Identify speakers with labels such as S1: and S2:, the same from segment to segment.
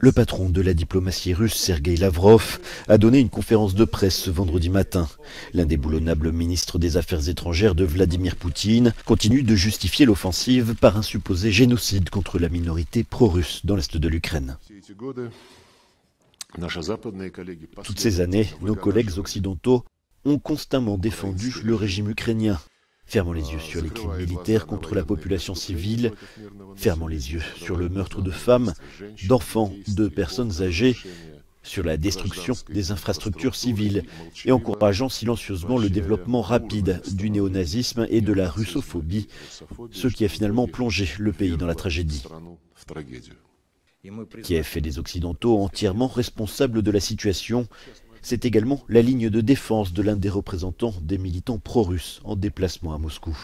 S1: Le patron de la diplomatie russe, Sergueï Lavrov, a donné une conférence de presse ce vendredi matin. L'indéboulonnable ministre des Affaires étrangères de Vladimir Poutine continue de justifier l'offensive par un supposé génocide contre la minorité pro-russe dans l'est de l'Ukraine. Toutes ces années, nos collègues occidentaux ont constamment défendu le régime ukrainien, fermant les yeux sur les crimes militaires contre la population civile, fermant les yeux sur le meurtre de femmes, d'enfants, de personnes âgées, sur la destruction des infrastructures civiles et encourageant silencieusement le développement rapide du néonazisme et de la russophobie, ce qui a finalement plongé le pays dans la tragédie. Kiev fait des Occidentaux entièrement responsables de la situation. C'est également la ligne de défense de l'un des représentants des militants pro-russes en déplacement à Moscou.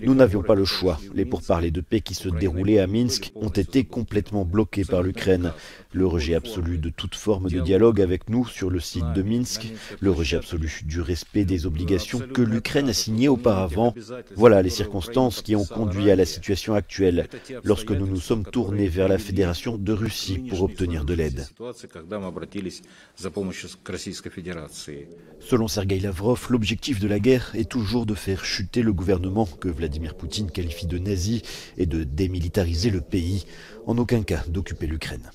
S1: Nous n'avions pas le choix. Les pourparlers de paix qui se déroulaient à Minsk ont été complètement bloqués par l'Ukraine. Le rejet absolu de toute forme de dialogue avec nous sur le site de Minsk, le rejet absolu du respect des obligations que l'Ukraine a signées auparavant. Voilà les circonstances qui ont conduit à la situation actuelle, lorsque nous nous sommes tournés vers la Fédération de Russie pour obtenir de l'aide. Selon Sergueï Lavrov, l'objectif de la guerre est toujours de faire chuter le gouvernement que Vladimir Poutine qualifie de nazi et de démilitariser le pays, en aucun cas d'occuper l'Ukraine.